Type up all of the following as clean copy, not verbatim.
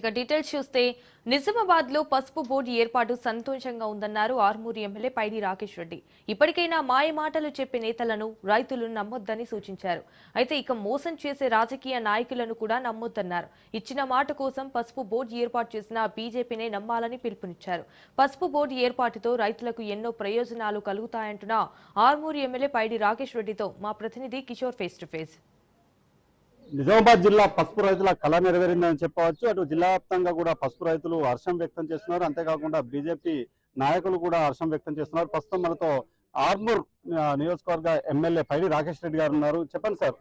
ఇక డీటెయిల్స్ చూస్తే నిజామాబాద్ లో పసుపు బోర్డు ఏర్పాటు సంతోషంగా ఉందన్నారు ఆర్మూరు ఎమ్మెల్యే పైడి రాకేష్ రెడ్డి. ఇప్పటికైనా మాయ మాటలు చెప్పే నేతలను రైతులు నమ్మొద్దని సూచించారు. అయితే ఇక మోసం చేసే రాజకీయ నాయకులను కూడా నమ్మొద్దన్నారు. ఇచ్చిన మాట కోసం పసుపు బోర్డు ఏర్పాటు చేసిన బీజేపీనే నమ్మాలని పిలుపునిచ్చారు. పసుపు బోర్డు ఏర్పాటుతో రైతులకు ఎన్నో ప్రయోజనాలు కలుగుతాయంటున్న ఆర్మూరు ఎమ్మెల్యే పైడి రాకేష్ రెడ్డితో మా ప్రతినిధి Kishore face to face. Nizamabad జిల్లా పసుపు రైతుల కళ నెరవేరిందని చెప్పవచ్చు. అటు జిల్లా వ్యాప్తంగా కూడా పసుపు రైతులు హర్షం వ్యక్తం చేస్తున్నారు. అంతేకాకుండా బీజేపీ నాయకులు కూడా హర్షం వ్యక్తం చేస్తున్నారు. ప్రస్తుతం మనతో ఆర్మూర్ నియోజకవర్గ ఎమ్మెల్యే పైడి రాకేష్ రెడ్డి గారు ఉన్నారు. చెప్పండి సార్,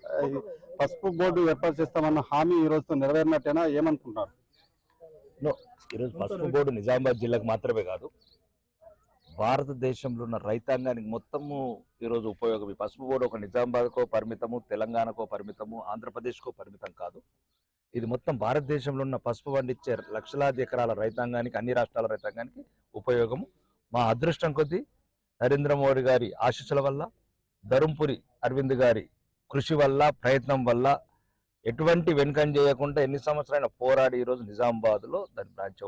పసుపు బోర్డు ఏర్పాటు చేస్తామన్న హామీ ఈ రోజుతో నెరవేరినట్టేనా, ఏమనుకుంటున్నారు? ఈరోజు పసుపు బోర్డు నిజామాబాద్ జిల్లాకు మాత్రమే కాదు, భారతదేశంలో ఉన్న రైతాంగానికి మొత్తము ఈరోజు ఉపయోగం. ఈ పసుపు బోర్డు ఒక నిజామాబాద్కో పరిమితము, తెలంగాణకో పరిమితము, ఆంధ్రప్రదేశ్కో పరిమితం కాదు. ఇది మొత్తం భారతదేశంలో ఉన్న పసుపు పండించే లక్షలాది ఎకరాల రైతాంగానికి, అన్ని రాష్ట్రాల రైతాంగానికి ఉపయోగము. మా అదృష్టం కొద్దీ నరేంద్ర మోడీ గారి ఆశీస్సుల వల్ల, ధర్మపురి అరవింద్ గారి కృషి వల్ల, ప్రయత్నం వల్ల ఎటువంటి వెనుకం చేయకుండా ఎన్ని సంవత్సరాల పోరాడి ఈరోజు నిజామాబాద్లో దాని బ్రాంచ్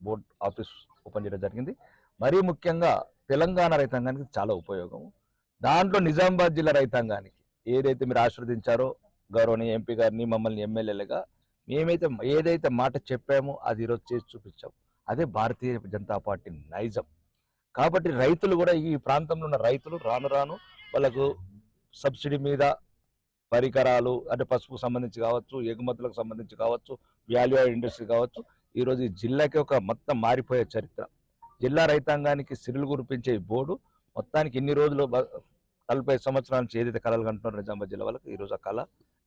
బోర్డు ఆఫీస్ ఓపెన్ చేయడం జరిగింది. మరీ ముఖ్యంగా తెలంగాణ రైతాంగానికి చాలా ఉపయోగం. దాంట్లో నిజామాబాద్ జిల్లా రైతాంగానికి ఏదైతే మీరు ఆశీర్వదించారో గౌరవనీయ ఎంపీ గారిని, మమ్మల్ని ఎమ్మెల్యేలుగా మేమైతే ఏదైతే మాట చెప్పామో అది ఈరోజు చేసి చూపించాం. అదే భారతీయ జనతా పార్టీ నైజం. కాబట్టి రైతులు కూడా, ఈ ప్రాంతంలో ఉన్న రైతులు రాను రాను వాళ్ళకు సబ్సిడీ మీద పరికరాలు, అంటే పసుపుకు సంబంధించి కావచ్చు, ఎగుమతులకు సంబంధించి కావచ్చు, వాల్యూ యాడ్ ఇండస్ట్రీ కావచ్చు, ఈరోజు ఈ జిల్లాకి ఒక మొత్తం మారిపోయే చరిత్ర. జిల్లా రైతాంగానికి సిరులు కురిపించే ఈ బోర్డు మొత్తానికి ఇన్ని రోజులు 40 సంవత్సరాల నుంచి ఏదైతే కళలు కంటున్నారో నిజామాబాద్ జిల్లా వాళ్ళకి ఈరోజు ఆ కళ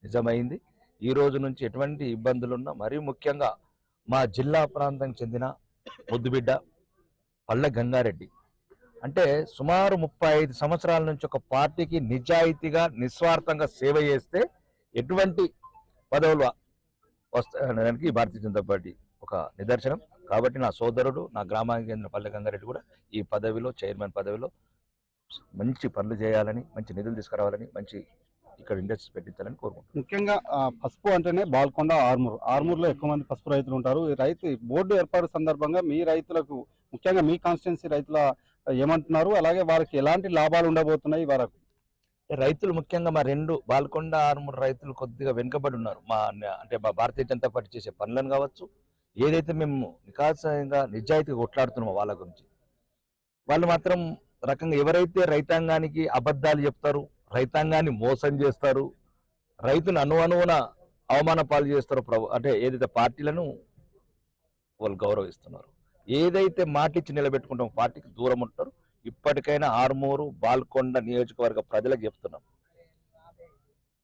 నిజమైంది. ఈ రోజు నుంచి ఎటువంటి ఇబ్బందులున్నా, మరీ ముఖ్యంగా మా జిల్లా ప్రాంతానికి చెందిన ముద్దుబిడ్డ పల్లె గంగారెడ్డి అంటే సుమారు 35 సంవత్సరాల నుంచి ఒక పార్టీకి నిజాయితీగా, నిస్వార్థంగా సేవ చేస్తే ఎటువంటి పదవులు వస్తాయనడానికి భారతీయ జనతా పార్టీ ఒక నిదర్శనం. కాబట్టి నా సోదరుడు, నా గ్రామానికి చెందిన పల్లె గంగారెడ్డి కూడా ఈ పదవిలో, చైర్మన్ పదవిలో మంచి పనులు చేయాలని, మంచి నిధులు తీసుకురావాలని, మంచి ఇక్కడ ఇండస్ట్రీస్ పెట్టించాలని కోరుకుంటున్నాను. ముఖ్యంగా పసుపు అంటేనే బాల్కొండ, ఆర్మూర్లో ఎక్కువ మంది పసుపు రైతులు ఉంటారు. ఈ రైతు బోర్డు ఏర్పాటు సందర్భంగా మీ రైతులకు, ముఖ్యంగా మీ కాన్స్టిట్యున్సీ రైతుల ఏమంటున్నారు, అలాగే వారికి ఎలాంటి లాభాలు ఉండబోతున్నాయి? వారికి రైతులు ముఖ్యంగా మా రెండు బాల్కొండ, ఆర్మూర్ రైతులు కొద్దిగా వెనుకబడి ఉన్నారు. మా భారతీయ జనతా పార్టీ చేసే పనులను కావచ్చు, ఏదైతే మేము నికాసంగా నిజాయితీగా కొట్లాడుతున్నామో వాళ్ళ గురించి, వాళ్ళు మాత్రం రకంగా ఎవరైతే రైతాంగానికి అబద్ధాలు చెప్తారు, రైతాంగాన్ని మోసం చేస్తారు, రైతును అనువున అవమాన పాలు చేస్తారో అంటే ఏదైతే పార్టీలను వాళ్ళు గౌరవిస్తున్నారు, ఏదైతే మాటిచ్చి నిలబెట్టుకుంటామో పార్టీకి దూరం ఉంటారు. ఇప్పటికైనా ఆర్మూరు, బాల్కొండ నియోజకవర్గ ప్రజలకు చెప్తున్నాం,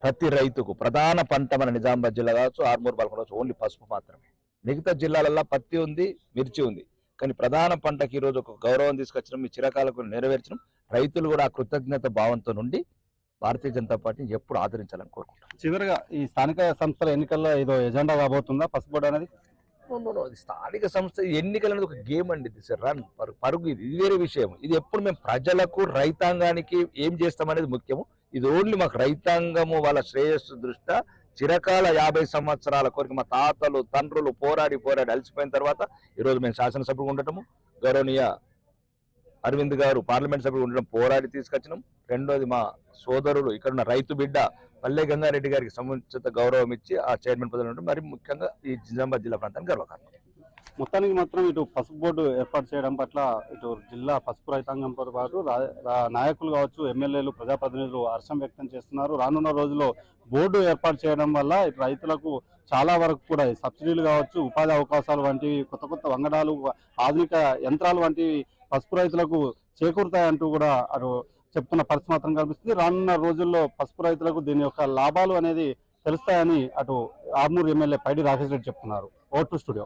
ప్రతి రైతుకు ప్రధాన పంట మన నిజామాబాద్ జిల్లా కావచ్చు, ఆర్మూరు, బాల్కొండ కావచ్చు, ఓన్లీ పసుపు మాత్రమే. మిగతా జిల్లాలలో పత్తి ఉంది, మిర్చి ఉంది, కానీ ప్రధాన పంటకి ఈరోజు ఒక గౌరవం తీసుకొచ్చడం, మీ చిరకాలకు నెరవేర్చడం, రైతులు కూడా ఆ కృతజ్ఞత భావంతో నుండి భారతీయ జనతా పార్టీని ఎప్పుడు ఆదరించాలని కోరుకుంటాం. చివరిగా ఈ స్థానిక సంస్థల ఎన్నికల్లో ఏదో ఎజెండా కాబోతుందా పసుపు బోర్డు అనేది? స్థానిక సంస్థ ఎన్నికలు అనేది ఒక గేమ్ అండి, ఇది రన్ పరుగు, ఇది వేరే విషయం. ఇది ఎప్పుడు మేము ప్రజలకు, రైతాంగానికి ఏం చేస్తామనేది ముఖ్యము. ఇది ఓన్లీ మాకు రైతాంగము వాళ్ళ శ్రేయస్సు దృష్ట్యా చిరకాల 50 సంవత్సరాల కోరిక, మా తాతలు తండ్రులు పోరాడి అలసిపోయిన తర్వాత ఈరోజు మేము శాసనసభ్యులు ఉండటము, గౌరవనీయ అరవింద్ గారు పార్లమెంట్ సభ్యులు ఉండడం పోరాడి తీసుకొచ్చినాం. రెండోది మా సోదరులు ఇక్కడున్న రైతు బిడ్డ పల్లె గంగారెడ్డి గారికి సముచిత గౌరవం ఇచ్చి ఆ చైర్మన్ పదవి ఉండడం మరి ముఖ్యంగా ఈ నిజామాబాద్ జిల్లా ప్రాంతానికి గర్వకారణం. మొత్తానికి మాత్రం ఇటు పసుపు బోర్డు ఏర్పాటు చేయడం పట్ల ఇటు జిల్లా పసుపు రైతాంగంతో పాటు నాయకులు కావచ్చు, ఎమ్మెల్యేలు, ప్రజాప్రతినిధులు హర్షం వ్యక్తం చేస్తున్నారు. రానున్న రోజుల్లో బోర్డు ఏర్పాటు చేయడం వల్ల ఇటు రైతులకు చాలా వరకు కూడా సబ్సిడీలు కావచ్చు, ఉపాధి అవకాశాలు వంటివి, కొత్త వంగడాలు, ఆధునిక యంత్రాలు వంటివి పసుపు రైతులకు చేకూరుతాయంటూ కూడా అటు చెప్తున్న పరిస్థితి మాత్రం కనిపిస్తుంది. రానున్న రోజుల్లో పసుపు రైతులకు దీని యొక్క లాభాలు అనేది తెలుస్తాయని అటు ఆర్మూర్ ఎమ్మెల్యే పైడి రాకేష్ రెడ్డి చెప్తున్నారు. Vote studio.